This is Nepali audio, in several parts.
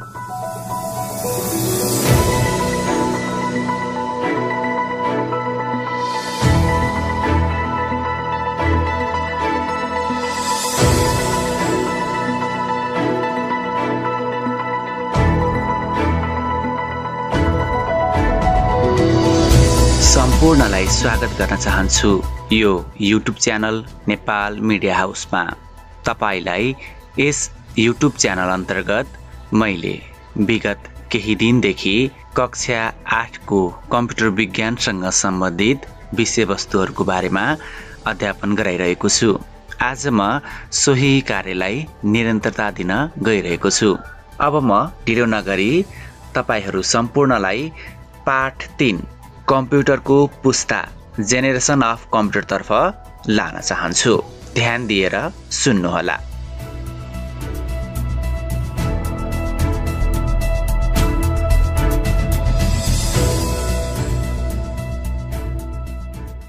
सम्पूर्णलाई स्वागत गर्न चाहन्छु यो युट्युब च्यानल नेपाल मिडिया हाउसमा। तपाईलाई यस युट्युब च्यानल अन्तर्गत मैले विगत केही दिनदेखि कक्षा 8 को कम्प्युटर विज्ञानसँग सम्बन्धित विषयवस्तुहरूको बारेमा अध्यापन गराइरहेको छु। आज म सोही कार्यलाई निरन्तरता दिन गइरहेको छु। अब म ढिलो नगरी तपाईहरू सम्पूर्णलाई पाठ 3 कम्प्युटरको पुस्ता जेनेरेसन अफ कम्प्युटर तर्फ लान चाहन्छु। ध्यान दिएर सुन्नुहोला।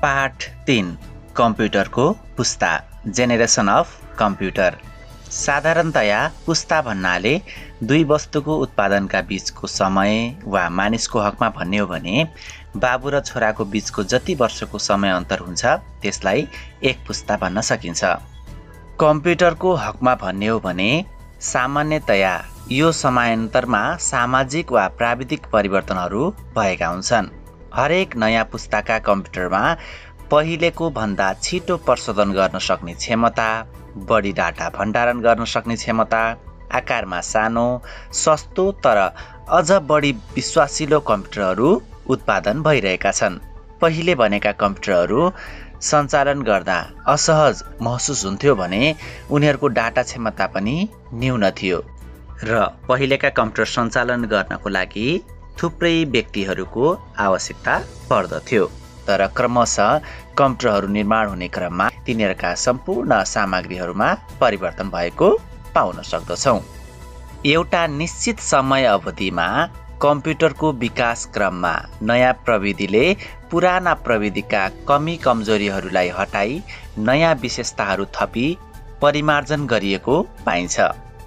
पाठ 3 कम्प्युटरको पुस्ता जेनेरेसन अफ कम्प्युटर। साधारणतया पुस्ता भन्नाले दुई वस्तुको उत्पादनका बीचको समय वा मानिसको हकमा भन्ने हो भने बाबु र छोराको बीचको जति वर्षको समय अन्तर हुन्छ त्यसलाई एक पुस्ता भन्न सकिन्छ। कम्प्युटरको हकमा भन्ने हो भने सामान्यतया यो समयान्तरमा सामाजिक वा प्राविधिक परिवर्तनहरू भएका हुन्छन्। हरेक नयाँ पुस्ताका कम्प्युटरमा पहिलेको भन्दा छिटो प्रशोधन गर्न सक्ने क्षमता, बढी डाटा भण्डारण गर्न सक्ने क्षमता, आकारमा सानो, सस्तो तर अझ बढी विश्वासिलो कम्प्युटरहरू उत्पादन भइरहेका छन्। पहिले बनेका कम्प्युटरहरू सञ्चालन गर्दा असहज महसुस हुन्थ्यो भने उनीहरूको डाटा क्षमता पनि न्यून थियो र पहिलेका कम्प्युटर सञ्चालन गर्नको लागि थुप्रै व्यक्तिहरूको आवश्यकता पर्दथ्यो। तर क्रमशः कम्प्युटरहरू निर्माण हुने क्रममा तिनीहरूका सम्पूर्ण सामग्रीहरूमा परिवर्तन भएको पाउन सक्दछौँ। एउटा निश्चित समय अवधिमा कम्प्युटरको विकास क्रममा नयाँ प्रविधिले पुराना प्रविधिका कमी कमजोरीहरूलाई हटाई नयाँ विशेषताहरू थपी परिमार्जन गरिएको पाइन्छ।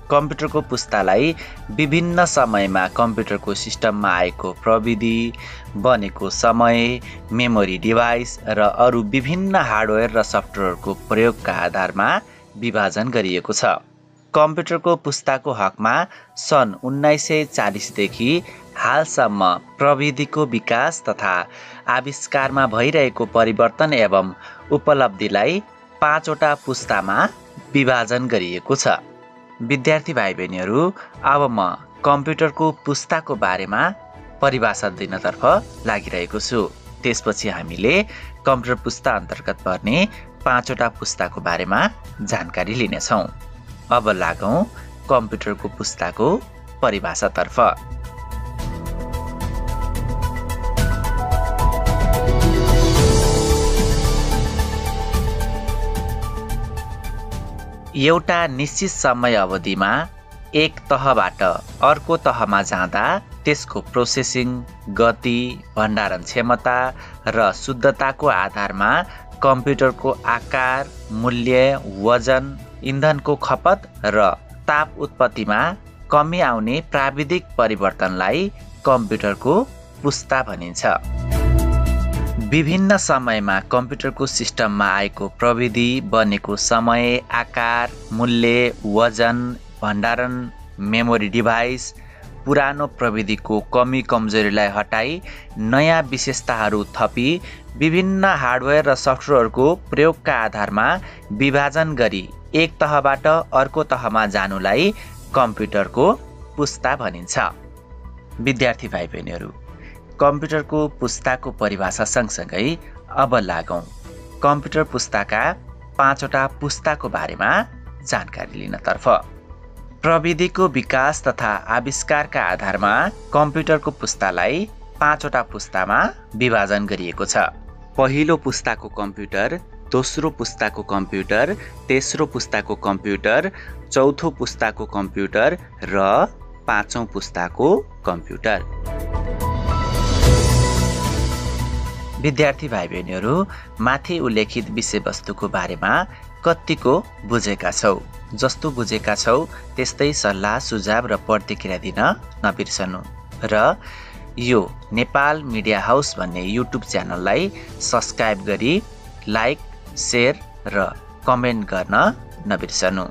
कम्प्युटरको पुस्तालाई विभिन्न समयमा कम्प्युटरको सिस्टममा आएको प्रविधि, बनेको समय, मेमोरी डिभाइस र अरू विभिन्न हार्डवेयर र सफ्टवेयरको प्रयोगका आधारमा विभाजन गरिएको छ। कम्प्युटरको पुस्ताको हकमा सन् 1940 देखि हालसम्म प्रविधिको विकास तथा आविष्कारमा भइरहेको परिवर्तन एवं उपलब्धिलाई 5 वटा पुस्तामा विभाजन गरिएको छ। विद्यार्थी भाइ बहिनीहरू, अब म कम्प्युटरको पुस्ताको बारेमा परिभाषा दिनतर्फ लागिरहेको छु। त्यसपछि हामीले कम्प्युटर पुस्ता अन्तर्गत पर्ने 5 वटा पुस्ताको बारेमा जानकारी लिनेछौँ। अब लागौँ कम्प्युटरको पुस्ताको परिभाषातर्फ। एउटा निश्चित समय अवधिमा एक तहबाट अर्को तहमा जाँदा त्यसको प्रोसेसिङ, गति, भण्डारण क्षमता र शुद्धताको आधारमा कम्प्युटरको आकार, मूल्य, वजन, इन्धनको खपत र ताप उत्पत्तिमा कमी आउने प्राविधिक परिवर्तनलाई कम्प्युटरको पुस्ता भनिन्छ। विभिन्न समयमा कम्प्युटरको सिस्टममा आएको प्रविधि, बनेको समय, आकार, मूल्य, वजन, भण्डारण, मेमोरी डिभाइस, पुरानो प्रविधिको कमी कमजोरीलाई हटाई नयाँ विशेषताहरू थपी विभिन्न हार्डवेयर र सफ्टवेयरको प्रयोगका आधारमा विभाजन गरी एक तहबाट अर्को तहमा जानुलाई कम्प्युटरको पुस्ता भनिन्छ। विद्यार्थी भाइ बहिनीहरू, कम्प्युटरको पुस्ताको परिभाषा सँगसँगै अब लागौँ कम्प्युटर पुस्ताका 5 वटा पुस्ताको बारेमा जानकारी लिनतर्फ। प्रविधिको विकास तथा आविष्कारका आधारमा कम्प्युटरको पुस्तालाई 5 वटा पुस्तामा विभाजन गरिएको छ। पहिलो पुस्ताको कम्प्युटर, दोस्रो पुस्ताको कम्प्युटर, तेस्रो पुस्ताको कम्प्युटर, चौथो पुस्ताको कम्प्युटर र 5औं पुस्ताको कम्प्युटर। विद्यार्थी भाइ बहिनीहरू, माथि उल्लेखित विषयवस्तुको बारेमा कतिको बुझेका छौ? जस्तो बुझेका छौ त्यस्तै सल्लाह सुझाव र प्रतिक्रिया दिन नबिर्सनु र यो नेपाल मिडिया हाउस भन्ने युट्युब च्यानललाई सब्स्क्राइब गरी लाइक, शेयर र कमेन्ट गर्न नबिर्सनु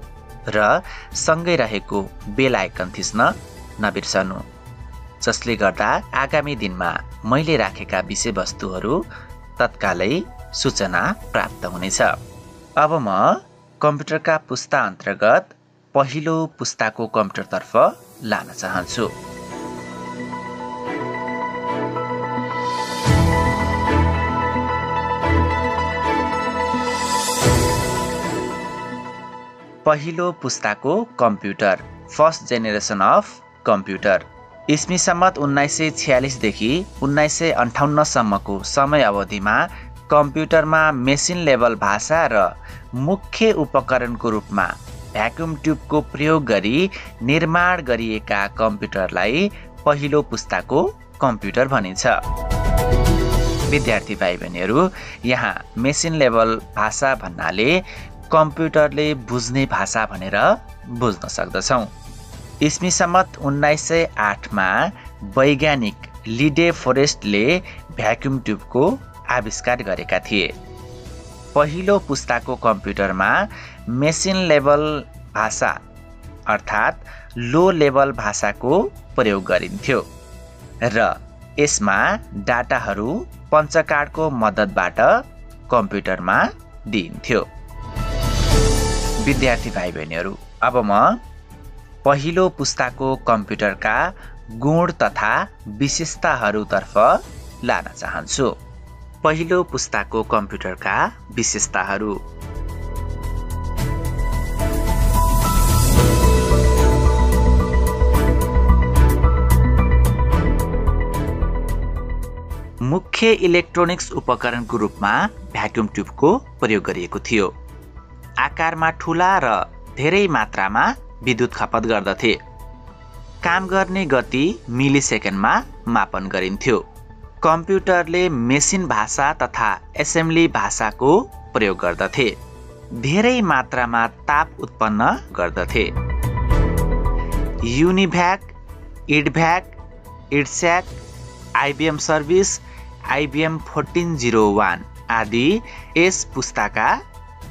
र सँगै रहेको बेल आइकन थिच्न नबिर्सनु, जसले गर्दा आगामी दिनमा मैले राखेका विषयवस्तुहरू तत्कालै सूचना प्राप्त हुनेछ। अब म कम्प्युटरका पुस्ता अन्तर्गत पहिलो पुस्ताको कम्प्युटरतर्फ लान चाहन्छु। पहिलो पुस्ताको computer, first generation of computer. इस्वी सम्मत 1946 देखि 1958 सम्मको समय अवधिमा कम्प्युटरमा मेसिन लेभल भाषा र मुख्य उपकरणको रूपमा भ्याक्युम ट्युबको प्रयोग गरी निर्माण गरिएका कम्प्युटरलाई पहिलो पुस्ताको कम्प्युटर भनिन्छ। विद्यार्थी भाइ बहिनीहरू, यहाँ मेसिन लेभल भाषा भन्नाले कम्प्युटरले बुझ्ने भाषा भनेर बुझ्न सक्दछौँ। इस्वी सम्मत 1908 मा वैज्ञानिक लिडे फोरेस्टले भ्याक्युम ट्युबको आविष्कार गरेका थिए। पहिलो पुस्ताको कम्प्युटरमा मेसिन लेभल भाषा अर्थात् लो लेभल भाषाको प्रयोग गरिन्थ्यो र यसमा डाटाहरू पञ्चकार्डको मद्दतबाट कम्प्युटरमा दिइन्थ्यो। विद्यार्थी भाइ बहिनीहरू, अब म पहिलो पुस्ताको कम्प्युटरका गुण तथा विशेषताहरूतर्फ लान चाहन्छु। पहिलो पुस्ताको कम्प्युटरका विशेषताहरू। मुख्य इलेक्ट्रोनिक्स उपकरणको रूपमा भ्याक्युम ट्युबको प्रयोग गरिएको थियो। आकारमा ठुला र धेरै मात्रामा विद्युत खपत गर्दथे। काम गर्ने गति मिलिसेकेन्डमा मापन गरिन्थ्यो। कम्प्युटरले मेसिन भाषा तथा एसेम्ब्ली भाषाको प्रयोग गर्दथे। धेरै मात्रामा ताप उत्पन्न गर्दथे। युनिभ्याक, इडभ्याक, इडस्याक, आइबिएम सर्भिस, आइबिएम 1401 आदि यस पुस्ताका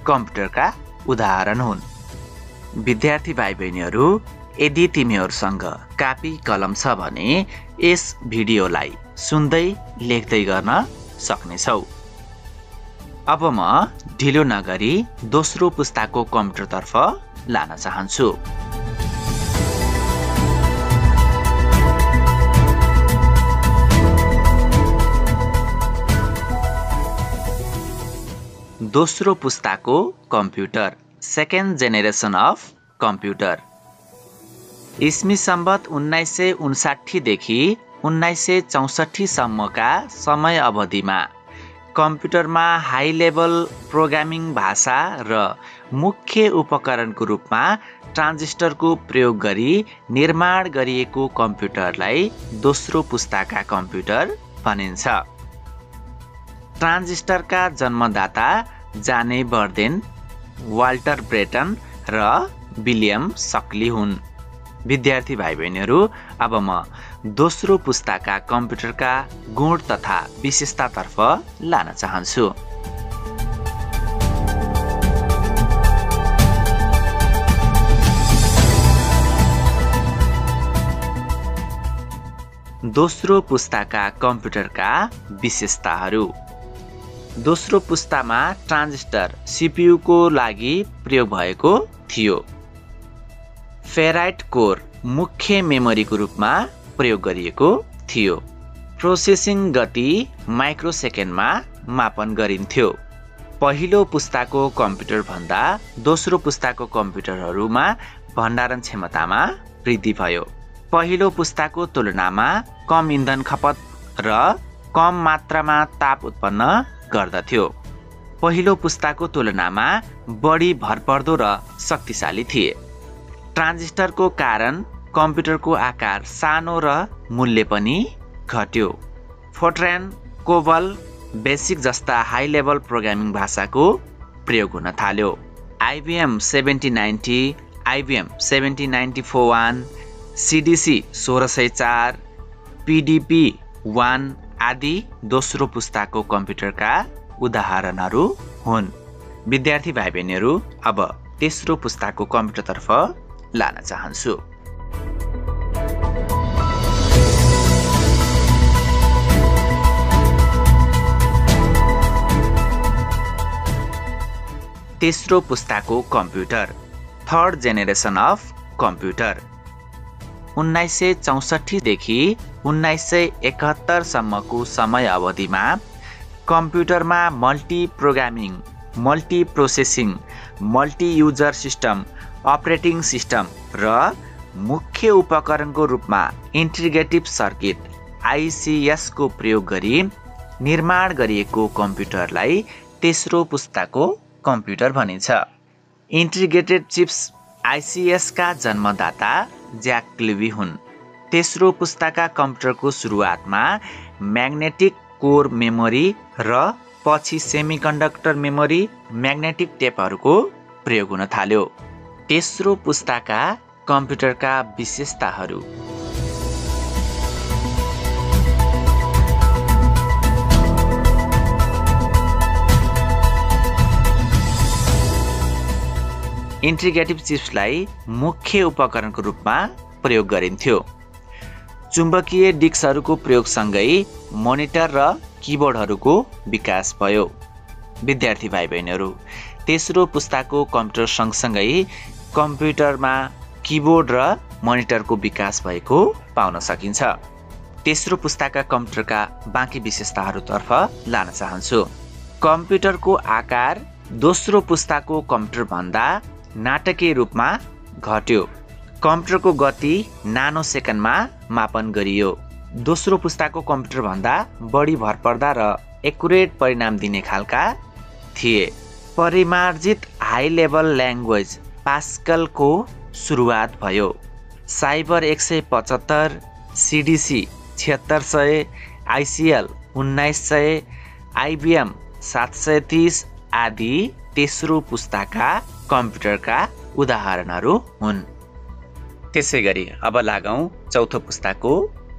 कम्प्युटरका उदाहरण हुन्। विद्यार्थी भाइ बहिनीहरू, यदि तिमीहरूसँग कापी कलम छ भने यस भिडियोलाई सुन्दै लेख्दै गर्न सक्नेछौ। अब म ढिलो नगरी दोस्रो पुस्ताको कम्प्युटरतर्फ लान चाहन्छु। दोस्रो पुस्ताको computer, second generation of computer. इस्वी सम्बत 1959 देखि 1964 सम्मका समय अवधिमा कम्प्युटरमा हाई लेभल प्रोग्रामिङ भाषा र मुख्य उपकरणको रूपमा ट्रान्जिस्टरको प्रयोग गरी निर्माण गरिएको कम्प्युटरलाई दोस्रो पुस्ताका कम्प्युटर भनिन्छ। ट्रान्जिस्टरका जन्मदाता जाने बर्देन, वाल्टर ब्रेटन र विलियम सक्ली हुन्। विद्यार्थी भाइ बहिनीहरू, अब म दोस्रो पुस्ताका कम्प्युटरका गुण तथा विशेषतातर्फ लान चाहन्छु। दोस्रो पुस्ताका कम्प्युटरका विशेषताहरू। दोस्रो पुस्तामा ट्रान्जिस्टर सीपीयूको लागि प्रयोग भएको थियो। फेराइट कोर मुख्य मेमोरीको रूपमा प्रयोग गरिएको थियो। प्रोसेसिङ गति माइक्रोसेकेन्डमा मापन गरिन्थ्यो। पहिलो पुस्ताको कम्प्युटर भन्दा दोस्रो पुस्ताको कम्प्युटरहरूमा भण्डारण क्षमतामा वृद्धि भयो। पहिलो पुस्ताको तुलनामा कम इन्धन खपत र कम मात्रामा ताप उत्पन्न गर्दथ्यो। पहिलो पुस्ताको तुलनामा बढी भरपर्दो र शक्तिशाली थिए। ट्रान्जिस्टरको कारण कम्प्युटरको आकार सानो र मूल्य पनि घट्यो। फोर्ट्रान, कोबल, बेसिक जस्ता हाई लेभल प्रोग्रामिङ भाषाको प्रयोग हुन थाल्यो। IBM 7090, IBM 7094-1, CDC 1604, PDP-1 आदि दोस्रो पुस्ताको कम्प्युटरका उदाहरणहरू हुन्। विद्यार्थी भाइ बहिनीहरू, अब तेस्रो पुस्ताको कम्प्युटरतर्फ लान चाहन्छु। तेस्रो पुस्ताको computer, third generation of computer. 1964 देखि 1971 सम्मको समय अवधिमा कम्प्युटरमा multi programming, multi processing, multi user system, operating system र मुख्य उपकरणको रूपमा इन्टिग्रेटिभ सर्किट ICS को प्रयोग गरी निर्माण गरिएको कम्प्युटरलाई तेस्रो पुस्ताको कम्प्युटर भनिन्छ। इन्टिग्रेटेड चिप्स ICS का जन्मदाता ज्याक क्लिवी हुन्। तेस्रो पुस्ताका कम्प्युटरको सुरुवातमा म्याग्नेटिक कोर मेमोरी र पछि सेमिकन्डक्टर मेमोरी, म्याग्नेटिक टेपहरूको प्रयोग हुन थाल्यो। तेस्रो पुस्ताका कम्प्युटरका विशेषताहरू। इन्टिग्रेटिभ चिप्सलाई मुख्य उपकरणको रूपमा प्रयोग गरिन्थ्यो। चुम्बकीय डिस्कहरूको प्रयोगसँगै मोनिटर र किबोर्डहरूको विकास भयो। विद्यार्थी भाइ बहिनीहरू, तेस्रो पुस्ताको कम्प्युटर सँगसँगै कम्प्युटरमा किबोर्ड र मोनिटरको विकास भएको पाउन सकिन्छ। तेस्रो पुस्ताका कम्प्युटरका बाँकी विशेषताहरूतर्फ लान चाहन्छु। कम्प्युटरको आकार दोस्रो पुस्ताको कम्प्युटर भन्दा नाटकीय रूपमा घट्यो। कम्प्युटरको गति नानो सेकेन्डमा मापन गरियो। दोस्रो पुस्ताको कम्प्युटर भन्दा बढी भरपर्दा र एकुरेट परिणाम दिने खालका थिए। परिमार्जित हाई लेभल ल्याङ्ग्वेज पास्कलको सुरुवात भयो। साइबर 175, CDC 7600, ICL 1900, IBM 730 आदि तेस्रो पुस्ताका कम्प्युटरका उदाहरणहरू हुन्। त्यसैगरी अब लागौं चौथो पुस्ताको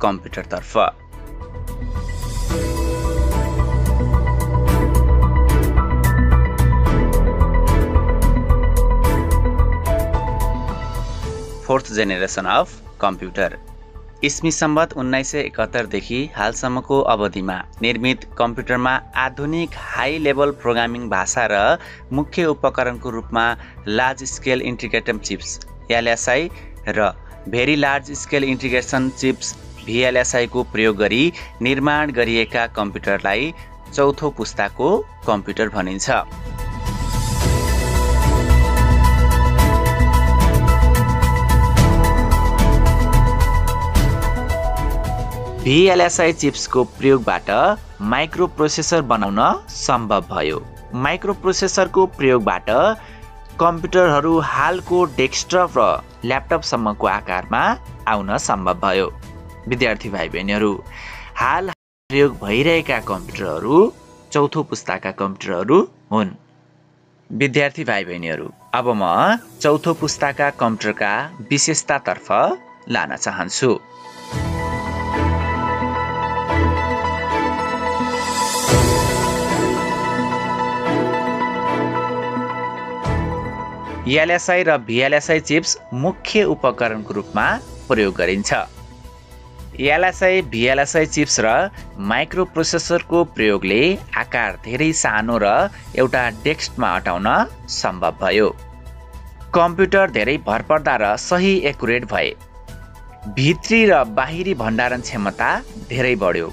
कम्प्युटरतर्फ। Fourth generation of computer. इस्वी सम्वत 1971 देखि हालसम्मको अवधिमा निर्मित कम्प्युटरमा आधुनिक हाई लेभल प्रोग्रामिङ भाषा र मुख्य उपकरणको रूपमा large scale integrated chips LSI र very large scale integration chips VLSI को प्रयोग गरी निर्माण गरिएका कम्प्युटरलाई चौथो पुस्ताको कम्प्युटर भनिन्छ। VLSI चिप्सको प्रयोगबाट माइक्रोप्रोसेसर बनाउन सम्भव भयो। माइक्रोप्रोसेसरको प्रयोगबाट कम्प्युटरहरू हालको डेस्कटप र ल्यापटपसम्मको आकारमा आउन सम्भव भयो। विद्यार्थी भाइ बहिनीहरू, हाल प्रयोग भइरहेका कम्प्युटरहरू चौथो पुस्ताका कम्प्युटरहरू हुन्। विद्यार्थी भाइ बहिनीहरू, अब म चौथो पुस्ताका कम्प्युटरका विशेषतातर्फ लान चाहन्छु। LSI र VLSI चिप्स मुख्य उपकरणको रूपमा प्रयोग गरिन्छ। LSI VLSI चिप्स र माइक्रोप्रोसेसरको प्रयोगले आकार धेरै सानो र एउटा डेस्कमा अटाउन सम्भव भयो। कम्प्युटर धेरै भरपर्दा र सही एकुरेट भए। भित्री र बाहिरी भण्डारण क्षमता धेरै बढ्यो।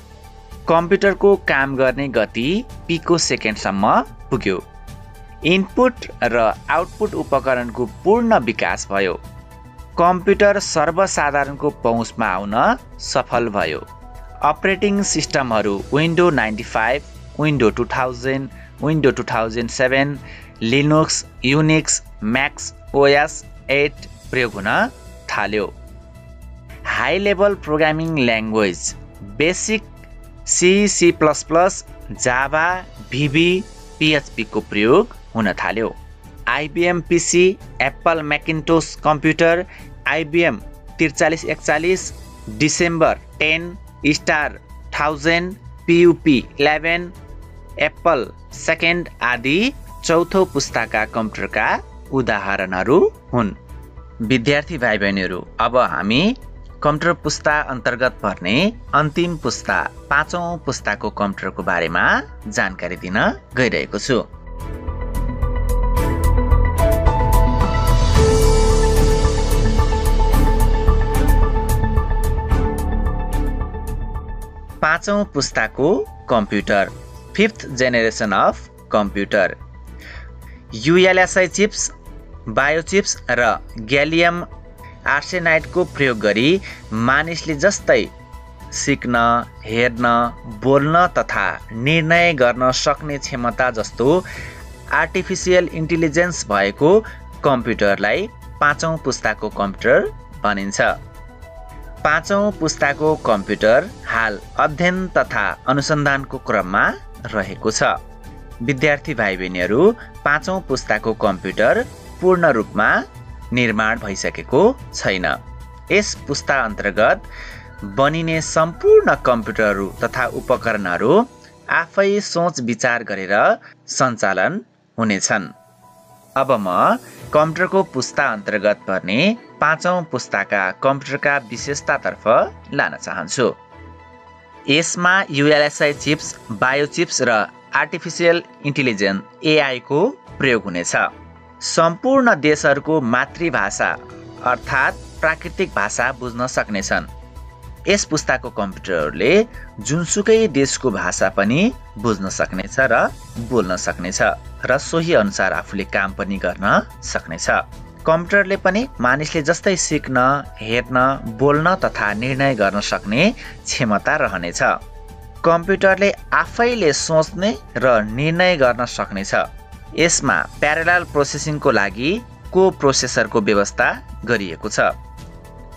कम्प्युटरको काम गर्ने गति पिको सेकेन्डसम्म पुग्यो। इनपुट र आउटपुट उपकरणको पूर्ण विकास भयो। कम्प्युटर सर्वसाधारणको पहुँचमा आउन सफल भयो। अपरेटिङ सिस्टमहरू window 95, window 2000, window 2007, Linux, Unix, Mac OS 8 प्रयोग हुन थाल्यो। High level programming language BASIC C++, Java, VB, PHP को प्रयोग हुन थाल्यो। IBM PC, Apple Macintosh computer, IBM 4341, December 10, star 1000, PUP 11, Apple second आदि चौथो पुस्ताका कम्प्युटरका उदाहरणहरू हुन्। विद्यार्थी भाइ बहिनीहरू, अब हामी कम्प्युटर पुस्ता अन्तर्गत पर्ने अन्तिम पुस्ता 5औं पुस्ताको कम्प्युटरको बारेमा जानकारी दिन गइरहेको छु। पाँचौं पुस्ताको computer, 5th generation of computer, ULSI chips, biochips र ग्यालियम आर्सेनाइडको प्रयोग गरी मानिसले जस्तै सिक्न, हेर्न, बोल्न तथा निर्णय गर्न सक्ने क्षमता जस्तो आर्टिफिसियल इन्टेलिजेन्स भएको कम्प्युटरलाई 5औं पुस्ताको कम्प्युटर भनिन्छ। 5औं पुस्ताको कम्प्युटर हाल अध्ययन तथा अनुसन्धानको क्रममा रहेको छ। विद्यार्थी भाइ बहिनीहरू, 5औं पुस्ताको कम्प्युटर पूर्ण रूपमा निर्माण भइसकेको छैन। यस पुस्ता अन्तर्गत बनिने सम्पूर्ण कम्प्युटरहरू तथा उपकरणहरू आफै सोच विचार गरेर सञ्चालन हुनेछन्। अब म कम्प्युटरको पुस्ता अन्तर्गत पर्ने 5औं पुस्ताका कम्प्युटरका विशेषतातर्फ लान चाहन्छु। यसमा ULSI चिप्स, बायोचिप्स र आर्टिफिसियल इन्टेलिजेन्स AI को प्रयोग हुनेछ। सम्पूर्ण देशहरूको मातृभाषा अर्थात् प्राकृतिक भाषा बुझ्न सक्नेछन्। यस पुस्ताको कम्प्युटरहरूले जुनसुकै देशको भाषा पनि बुझ्न सक्नेछ र बोल्न सक्नेछ र सोही अनुसार आफूले काम पनि गर्न सक्नेछ। कम्प्युटरले पनि मानिसले जस्तै सिक्न, हेर्न, बोल्न तथा निर्णय गर्न सक्ने क्षमता रहनेछ। कम्प्युटरले आफैले सोच्ने र निर्णय गर्न सक्नेछ। यसमा प्यारेलल प्रोसेसिङको लागि कोप्रोसेसरको व्यवस्था गरिएको छ।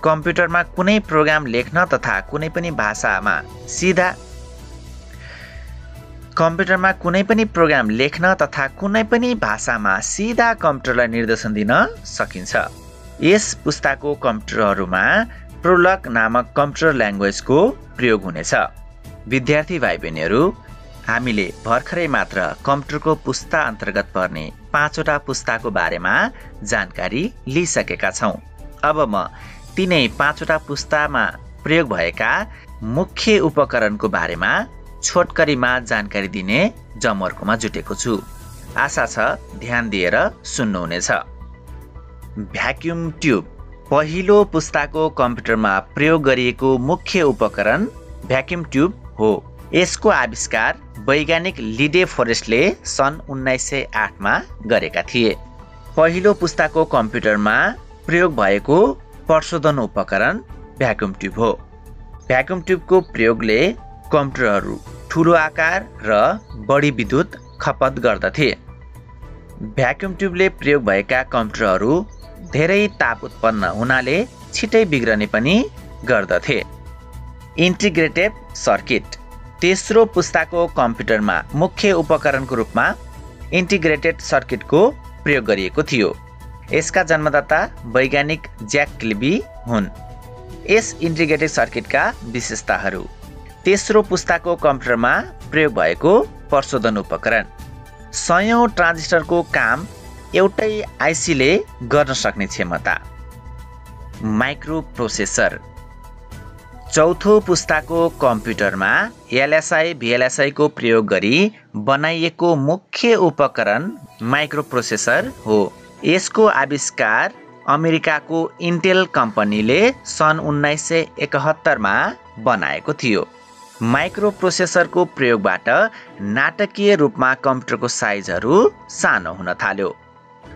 कम्प्युटरमा कुनै प्रोग्राम लेख्न तथा कुनै पनि भाषामा सिधा कम्प्युटरलाई निर्देशन दिन सकिन्छ। यस पुस्ताको कम्प्युटरहरूमा प्रोलग नामक कम्प्युटर ल्याङ्ग्वेजको प्रयोग हुनेछ। विद्यार्थी भाइ बहिनीहरू, हामीले भर्खरै मात्र कम्प्युटरको पुस्ता अन्तर्गत पर्ने 5वटा पुस्ताको बारेमा जानकारी लिइसकेका छौँ। अब म तिनै 5वटा पुस्तामा प्रयोग भएका मुख्य उपकरणको बारेमा छोटकरीमा जानकारी दिने जमर्कोमा जुटेको छु। आशा छ ध्यान दिएर सुन्नुहुनेछ। भ्याक्युम ट्युब पहिलो पुस्ताको कम्प्युटरमा प्रयोग गरिएको मुख्य उपकरण भ्याक्युम ट्युब हो। यसको आविष्कार वैज्ञानिक लिडे फरेस्टले सन् 1908 मा गरेका थिए। पहिलो पुस्ताको कम्प्युटरमा प्रयोग भएको प्रशोधन उपकरण भ्याक्युम ट्युब हो। भ्याक्युम ट्युबको प्रयोगले कम्प्युटरहरू ठुलो आकार र बढी विद्युत खपत गर्दथे। भ्याक्युम ट्युबले प्रयोग भएका कम्प्युटरहरू धेरै ताप उत्पन्न हुनाले छिटै बिग्रने पनि गर्दथे। इन्टिग्रेटेड सर्किट तेस्रो पुस्ताको कम्प्युटरमा मुख्य उपकरणको रूपमा इन्टिग्रेटेड सर्किटको प्रयोग गरिएको थियो। यसका जन्मदाता वैज्ञानिक ज्याक किल्बी हुन्। यस इन्टिग्रेटेड सर्किटका विशेषताहरू: तेस्रो पुस्ताको कम्प्युटरमा प्रयोग भएको प्रशोधन उपकरण, 100औं ट्रान्जिस्टरको काम एउटै आइसीले गर्न सक्ने क्षमता। माइक्रोप्रोसेसर चौथो पुस्ताको कम्प्युटरमा LSI VLSI को प्रयोग गरी बनाइएको मुख्य उपकरण माइक्रोप्रोसेसर हो। यसको आविष्कार अमेरिकाको इन्टेल कम्पनीले सन् 1971 मा बनाएको थियो। माइक्रोप्रोसेसरको प्रयोगबाट नाटकीय रूपमा कम्प्युटरको साइजहरू सानो हुन थाल्यो।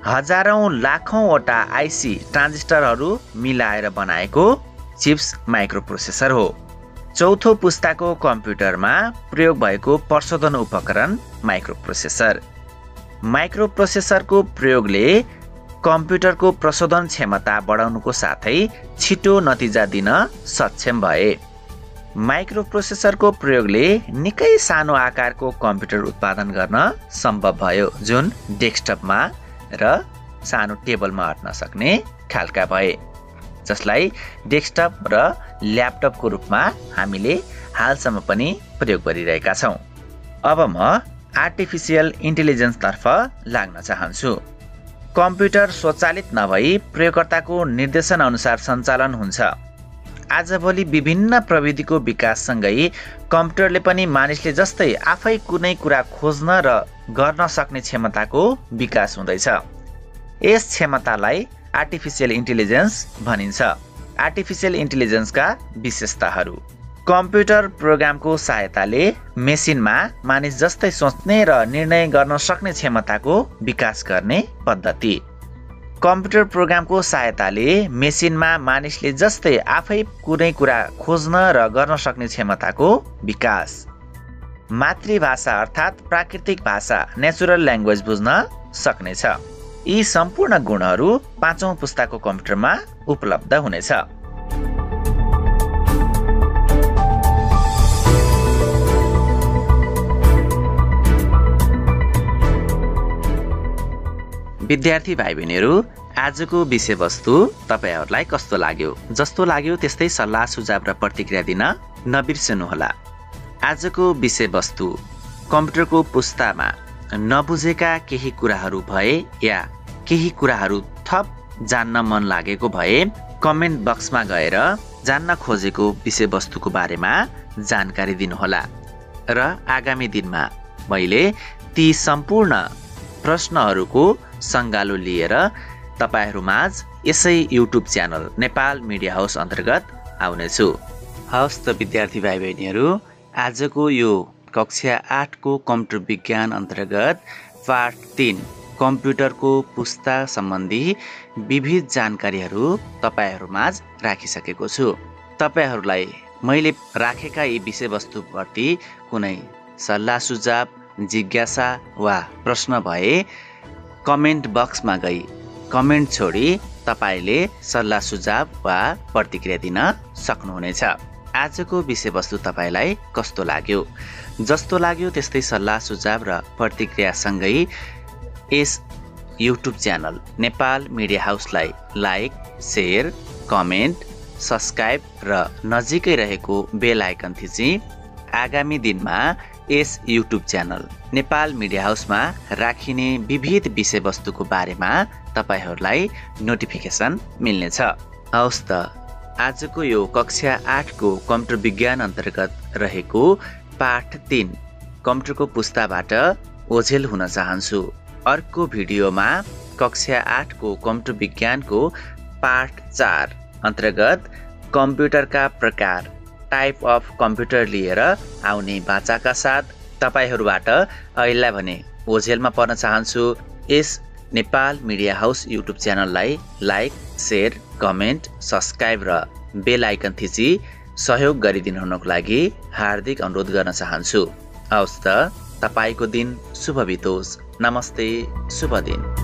हजारौं लाखौंवटा आइसी ट्रान्जिस्टरहरू मिलाएर बनाएको चिप्स माइक्रोप्रोसेसर हो। चौथो पुस्ताको कम्प्युटरमा प्रयोग भएको प्रशोधन उपकरण माइक्रोप्रोसेसर। माइक्रोप्रोसेसरको प्रयोगले कम्प्युटरको प्रशोधन क्षमता बढाउनुको साथै छिटो नतिजा दिन सक्षम भए। माइक्रोप्रोसेसरको प्रयोगले निकै सानो आकारको कम्प्युटर उत्पादन गर्न सम्भव भयो, जुन डेस्कटपमा र सानो टेबलमा अट्न सक्ने खालका भए, जसलाई डेस्कटप र ल्यापटपको रूपमा हामीले हालसम्म पनि प्रयोग गरिरहेका छौँ। अब म आर्टिफिसियल इन्टेलिजेन्सतर्फ लाग्न चाहन्छु। कम्प्युटर स्वचालित नभई प्रयोगकर्ताको निर्देशन अनुसार सञ्चालन हुन्छ। आजभोलि विभिन्न प्रविधिको विकाससँगै कम्प्युटरले पनि मानिसले जस्तै आफै कुनै कुरा खोज्न र गर्न सक्ने क्षमताको विकास हुँदैछ। यस क्षमतालाई आर्टिफिसियल इन्टेलिजेन्स भनिन्छ। आर्टिफिसियल इन्टेलिजेन्सका विशेषताहरू: कम्प्युटर प्रोग्रामको सहायताले मेसिनमा मानिस जस्तै सोच्ने र निर्णय गर्न सक्ने क्षमताको विकास गर्ने पद्धति। कम्प्युटर प्रोग्रामको सहायताले मेसिनमा मानिसले जस्तै आफै कुनै कुरा खोज्न र गर्न सक्ने क्षमताको विकास। मातृभाषा अर्थात् प्राकृतिक भाषा नेचुरल ल्याङ्ग्वेज बुझ्न सक्नेछ। यी सम्पूर्ण गुणहरू 5औं पुस्ताको कम्प्युटरमा उपलब्ध हुनेछ। विद्यार्थी भाइ बहिनीहरू, आजको विषयवस्तु तपाईहरूलाई कस्तो लाग्यो? जस्तो लाग्यो त्यस्तै सल्लाह सुझाव र प्रतिक्रिया दिन नबिर्सनुहोला। आजको विषयवस्तु कम्प्युटरको पुस्तामा नबुझेका केही कुराहरू भए या केही कुराहरू थप जान्न मन लागेको भए कमेन्ट बक्समा गएर जान्न खोजेको विषयवस्तुको बारेमा जानकारी दिनुहोला र आगामी दिनमा मैले ती सम्पूर्ण प्रश्नहरूको सङ्गालो लिएर तपाईहरूमाझ यसै YouTube channel Nepal media house अन्तर्गत आउनेछु। हवस् त विद्यार्थी भाइ बहिनीहरू, आजको यो कक्षा 8 को कम्प्युटर विज्ञान अन्तर्गत पाठ 3 कम्प्युटरको पुस्ता सम्बन्धी विविध जानकारीहरू तपाईहरूमाझ राखिसकेको छु। तपाईहरूलाई मैले राखेका यी विषयवस्तुप्रति कुनै सल्लाह सुझाव, जिज्ञासा वा प्रश्न भए कमेन्ट बक्समा गई कमेन्ट छोडी तपाईले सल्लाह सुझाव वा प्रतिक्रिया दिन सक्नुहुनेछ। आजको विषयवस्तु तपाईलाई कस्तो लाग्यो? जस्तो लाग्यो त्यस्तै सल्लाह सुझाव र प्रतिक्रियासँगै यस युट्युब च्यानल नेपाल मिडिया हाउसलाई लाइक, शेयर, कमेन्ट, सब्स्क्राइब र नजिकै रहेको बेल आइकन थिची आगामी दिनमा यस युट्युब च्यानल नेपाल मिडिया हाउसमा राखिने विविध विषयवस्तुको बारेमा तपाईहरूलाई नोटिफिकेसन मिल्नेछ। हवस् त, आजको यो कक्षा 8 को कम्प्युटर विज्ञान अन्तर्गत रहेको पाठ 3 कम्प्युटरको पुस्ताबाट ओझेल हुन चाहन्छु। अर्को भिडियोमा कक्षा 8 को कम्प्युटर विज्ञानको पाठ 4 अन्तर्गत कम्प्युटरका प्रकार टाइप अफ कम्प्युटर लिएर आउने बाचाका साथ तपाईहरूबाट अहिले भने ओझेलमा पर्न चाहन्छु। यस नेपाल मिडिया हाउस युट्युब च्यानललाई लाइक, शेयर, कमेन्ट, सब्स्क्राइब र बेल आइकन थिची सहयोग गरिदिनुहुनको लागि हार्दिक अनुरोध गर्न चाहन्छु। हवस् त, तपाईको दिन शुभ बितोस्। नमस्ते, शुभ दिन।